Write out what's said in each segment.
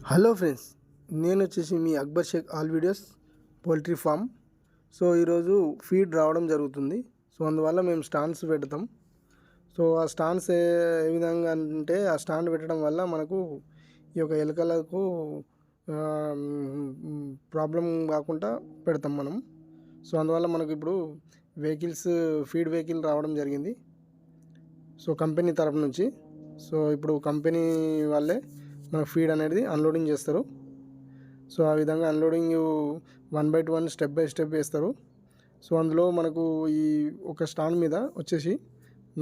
Hello friends, నేను వచ్చేసి మీ Akbar Shaik all videos poultry farm. So ఈరోజు ఫీడ్ రావడం జరుగుతుంది. సో అందువల్ల మేము స్టాండ్స్ పెడతాం. సో ఆ స్టాండ్స్ ఏ విధంగా అంటే, ఆ స్టాండ్ పెట్టడం వల్ల మనకు ఈ యొక్క ఎలుకలకు ప్రాబ్లం కాకుండా పెడతాం మనం. సో అందువల్ల మనకు ఇప్పుడు ఫీడ్ వెహికల్ రావడం జరిగింది. సో కంపెనీ తరపు నుంచి. సో ఇప్పుడు కంపెనీ వాళ్ళే మన ఫీడ్ అనేది అన్లోడింగ్ చేస్తారు. సో ఆ విధంగా unloading 1 by 1 step by step వేస్తారు. సో అందులో మనకు ఈ ఒక స్టాండ్ మీద వచ్చేసి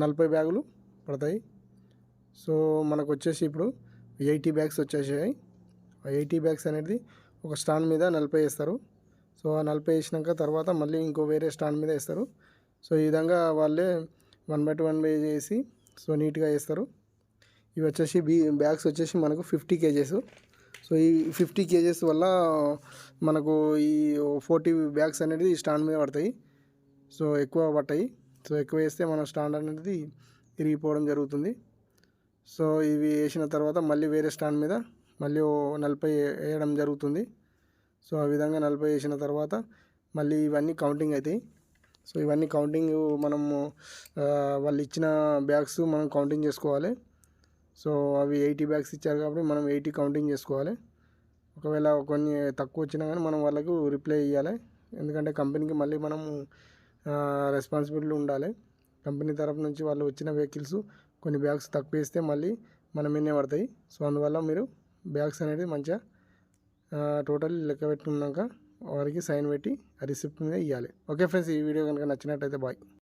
40 బ్యాగులు పడతాయి. సో మనకు వచ్చేసి ఇప్పుడు 80 బ్యాగ్స్ వచ్చేసాయి. 80 బ్యాగ్స్ అనేది ఒక స్టాండ్ మీద 40 వేస్తారు. సో ఆ 40 వేసినాక తర్వాత మళ్ళీ ఇంకో వేరే స్టాండ్ మీద వేస్తారు. సో ఈ విధంగా వాళ్ళే 1 by 1 వేసి సో నీట్గా వేస్తారు. ఇవి వచ్చేసి బ్యాగ్స్ వచ్చేసి మనకు 50 kgs. సో ఈ 50 kgs వల్ల మనకు ఈ 40 బ్యాగ్స్ అనేది స్టాండ్ మీద పడతాయి. సో ఎక్కువ పడతాయి. సో ఎక్కువ వేస్తే మన స్టాండ్ అనేది ఇరిగిపోవడం జరుగుతుంది. సో ఇవి వేసిన తర్వాత మళ్ళీ వేరే స్టాండ్ మీద మళ్ళీ 40 వేయడం జరుగుతుంది. సో ఆ విధంగా 40 వేసిన తర్వాత మళ్ళీ ఇవన్నీ కౌంటింగ్ అవుతాయి. సో ఇవన్నీ కౌంటింగ్ మనము వాళ్ళు ఇచ్చిన బ్యాగ్స్ మనం కౌంటింగ్ చేసుకోవాలి. సో అవి 80 బ్యాగ్స్ ఇచ్చారు కాబట్టి మనం 80 కౌంటింగ్ చేసుకోవాలి. ఒకవేళ కొన్ని తక్కువ వచ్చినా కానీ మనం వాళ్ళకు రిప్లై ఇవ్వాలి. ఎందుకంటే కంపెనీకి మళ్ళీ మనం రెస్పాన్సిబిలిటీ ఉండాలి. కంపెనీ తరపు నుంచి వాళ్ళు వచ్చిన వెహికల్స్ కొన్ని బ్యాగ్స్ తక్కువ వేస్తే మళ్ళీ మన మీదనే పడతాయి. సో అందువల్ల మీరు బ్యాగ్స్ అనేది మంచిగా టోటల్ లెక్క పెట్టుకున్నాక వారికి సైన్ పెట్టి ఆ రిసిప్ట్ మీద ఇవ్వాలి. ఓకే ఫ్రెండ్స్, ఈ వీడియో కనుక నచ్చినట్టయితే బాయ్.